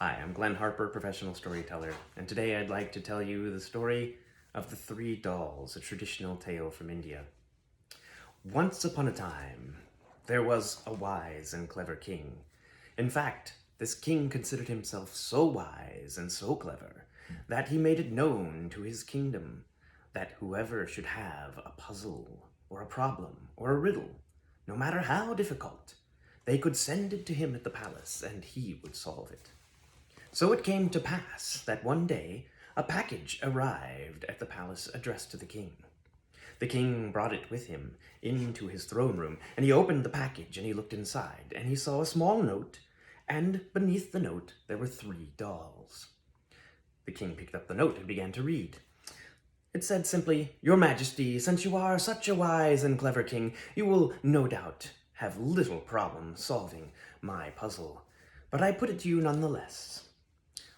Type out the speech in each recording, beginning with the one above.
Hi, I'm Glenn Harper, professional storyteller, and today I'd like to tell you the story of the Three Dolls, a traditional tale from India. Once upon a time, there was a wise and clever king. In fact, this king considered himself so wise and so clever that he made it known to his kingdom that whoever should have a puzzle or a problem or a riddle, no matter how difficult, they could send it to him at the palace and he would solve it. So it came to pass that one day a package arrived at the palace addressed to the king. The king brought it with him into his throne room, and he opened the package and he looked inside, and he saw a small note, and beneath the note there were three dolls. The king picked up the note and began to read. It said simply, "Your Majesty, since you are such a wise and clever king, you will no doubt have little problem solving my puzzle, but I put it to you nonetheless.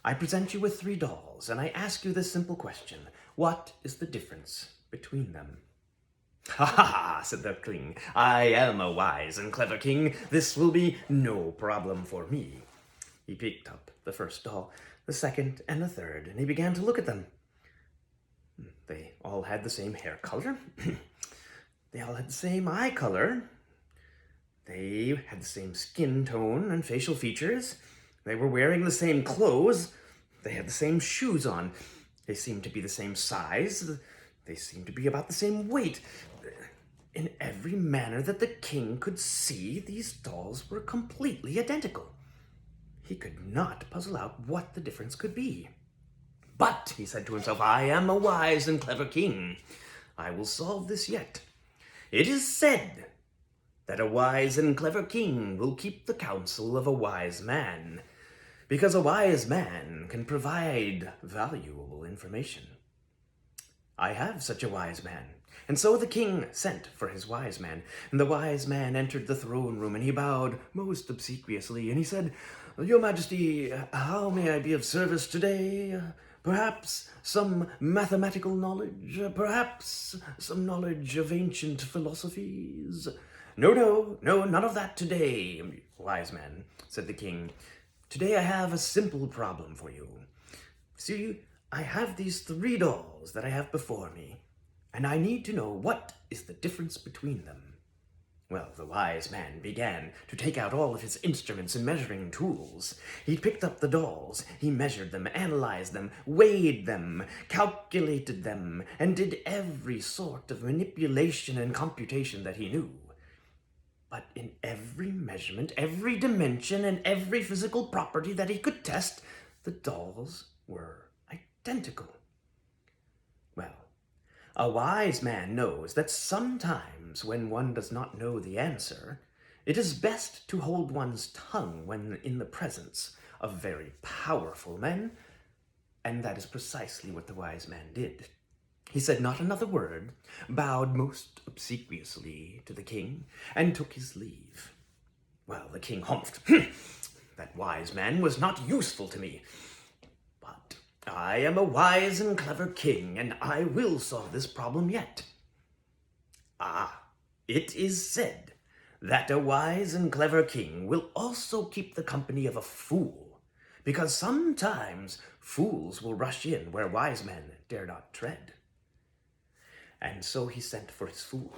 I present you with three dolls, and I ask you this simple question. What is the difference between them?" "Ha ha ha," said the king. "I am a wise and clever king. This will be no problem for me." He picked up the first doll, the second, and the third, and he began to look at them. They all had the same hair color. They all had the same eye color. They had the same skin tone and facial features. They were wearing the same clothes. They had the same shoes on. They seemed to be the same size. They seemed to be about the same weight. In every manner that the king could see, these dolls were completely identical. He could not puzzle out what the difference could be. "But," he said to himself, "I am a wise and clever king. I will solve this yet. It is said that a wise and clever king will keep the counsel of a wise man, because a wise man can provide valuable information. I have such a wise man." And so the king sent for his wise man, and the wise man entered the throne room, and he bowed most obsequiously, and he said, "Your Majesty, how may I be of service today? Perhaps some mathematical knowledge, perhaps some knowledge of ancient philosophies." No, none of that today, wise man," said the king. "Today I have a simple problem for you. See, I have these three dolls that I have before me, and I need to know what is the difference between them." Well, the wise man began to take out all of his instruments and measuring tools. He picked up the dolls, he measured them, analyzed them, weighed them, calculated them, and did every sort of manipulation and computation that he knew. But in every measurement, every dimension, and every physical property that he could test, the dolls were identical. Well, a wise man knows that sometimes when one does not know the answer, it is best to hold one's tongue when in the presence of very powerful men, and that is precisely what the wise man did. He said not another word, bowed most obsequiously to the king, and took his leave. Well, the king humphed. That wise man was not useful to me. But I am a wise and clever king, and I will solve this problem yet. It is said that a wise and clever king will also keep the company of a fool, because sometimes fools will rush in where wise men dare not tread. And so he sent for his fool.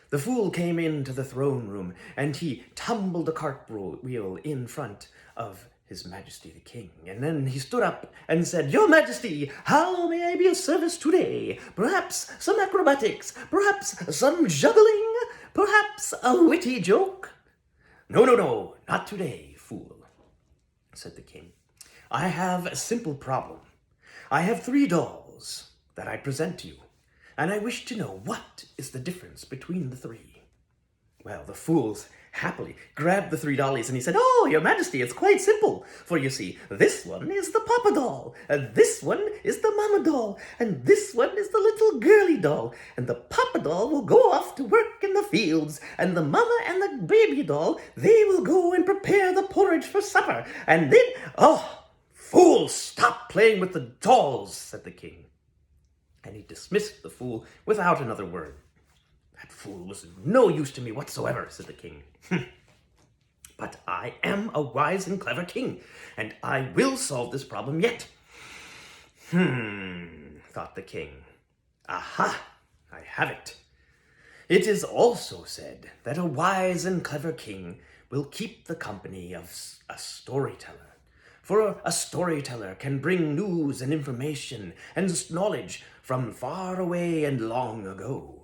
The fool came into the throne room, and he tumbled a cartwheel in front of his Majesty the King. And then he stood up and said, "Your Majesty, how may I be of service today? Perhaps some acrobatics, perhaps some juggling, perhaps a witty joke?" No, not today, fool," said the king. "I have a simple problem. I have three dolls that I present to you, and I wish to know what is the difference between the three." Well, the fools happily grabbed the three dollies, and he said, "Oh, Your Majesty, it's quite simple. For you see, this one is the papa doll, and this one is the mama doll, and this one is the little girly doll. And the papa doll will go off to work in the fields, and the mama and the baby doll, they will go and prepare the porridge for supper. And then, oh, fools, stop playing with the dolls," said the king. And he dismissed the fool without another word. "That fool was of no use to me whatsoever," said the king. But I am a wise and clever king, and I will solve this problem yet. Thought the king. Aha! I have it. It is also said that a wise and clever king will keep the company of a storyteller. For a storyteller can bring news and information and knowledge from far away and long ago.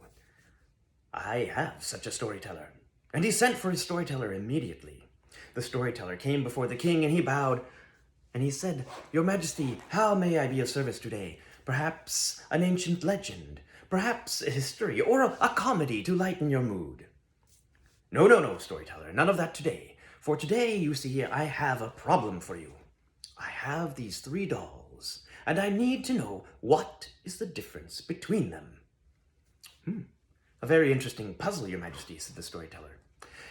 I have such a storyteller. And he sent for his storyteller immediately. The storyteller came before the king, and he bowed, and he said, "Your Majesty, how may I be of service today? Perhaps an ancient legend, perhaps a history, or a comedy to lighten your mood." No, storyteller, none of that today. For today, you see, I have a problem for you. I have these 3 dolls, and I need to know what is the difference between them. A very interesting puzzle, Your Majesty, said the storyteller.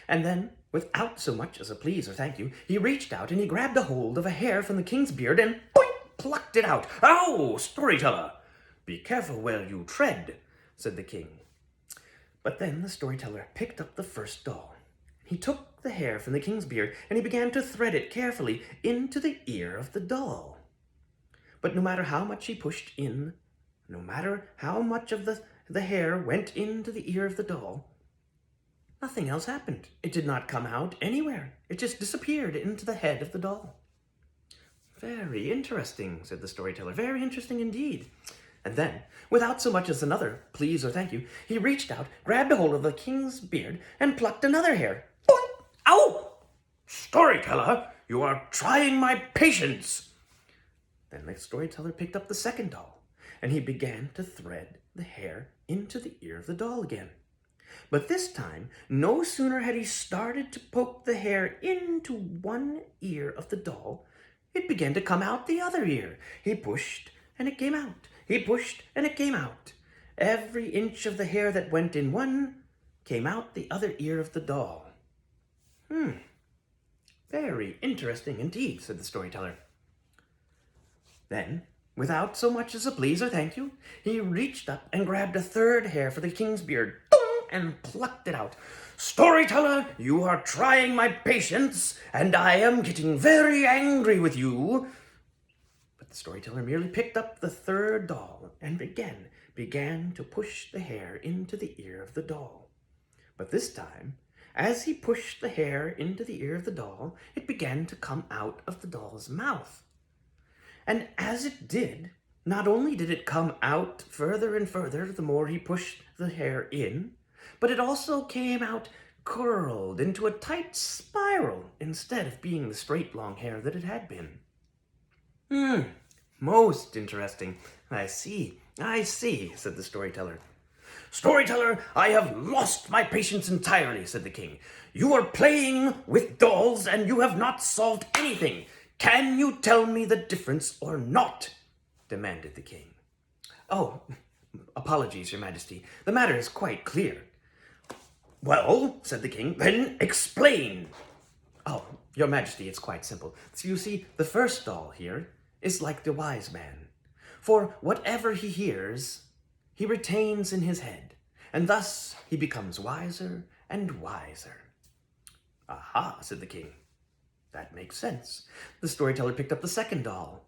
And then, without so much as a please or thank you, he reached out and he grabbed a hold of a hair from the king's beard and boing, plucked it out. "Ow, storyteller! Be careful where you tread," said the king. But then the storyteller picked up the first doll. He took the hair from the king's beard and he began to thread it carefully into the ear of the doll. But no matter how much he pushed in, no matter how much of the hair went into the ear of the doll, nothing else happened. It did not come out anywhere. It just disappeared into the head of the doll. "Very interesting," said the storyteller. "Very interesting indeed." And then, without so much as another please or thank you, he reached out, grabbed a hold of the king's beard, and plucked another hair. Boing! "Ow! Storyteller, you are trying my patience." Then the storyteller picked up the second doll, and he began to thread the hair into the ear of the doll again. But this time, no sooner had he started to poke the hair into one ear of the doll, it began to come out the other ear. He pushed, and it came out. He pushed, and it came out. Every inch of the hair that went in one came out the other ear of the doll. Very interesting indeed, said the storyteller. Then, without so much as a please or thank you, he reached up and grabbed a third hair for the king's beard, and plucked it out. "Storyteller, you are trying my patience, and I am getting very angry with you." But the storyteller merely picked up the third doll and again began to push the hair into the ear of the doll. But this time, as he pushed the hair into the ear of the doll, it began to come out of the doll's mouth. And as it did, not only did it come out further and further the more he pushed the hair in, but it also came out curled into a tight spiral instead of being the straight long hair that it had been. Most interesting. I see, said the storyteller. "Storyteller, I have lost my patience entirely," said the king. "You are playing with dolls and you have not solved anything. Can you tell me the difference or not?" demanded the king. "Oh, apologies, Your Majesty. The matter is quite clear." "Well," said the king, "then explain." "Oh, Your Majesty, it's quite simple. So you see, the first doll here is like the wise man. For whatever he hears, he retains in his head, and thus he becomes wiser and wiser." "Aha," said the king. "That makes sense." The storyteller picked up the second doll.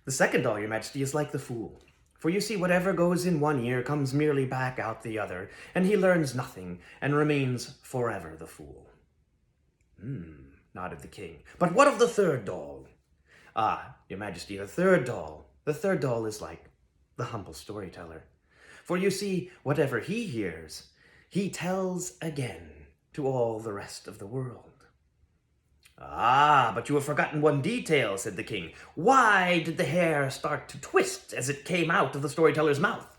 "The second doll, Your Majesty, is like the fool. For you see, whatever goes in one ear comes merely back out the other, and he learns nothing and remains forever the fool." Nodded the king. "But what of the third doll?" "Ah, Your Majesty, the third doll. The third doll is like the humble storyteller. For you see, whatever he hears, he tells again to all the rest of the world." "Ah, but you have forgotten one detail," said the king. "Why did the hair start to twist as it came out of the storyteller's mouth?"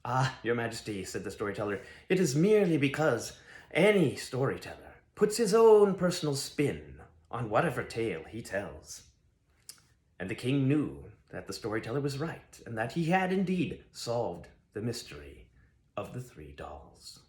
"Ah, Your Majesty," said the storyteller, "it is merely because any storyteller puts his own personal spin on whatever tale he tells." And the king knew that the storyteller was right, and that he had indeed solved the mystery of the 3 dolls.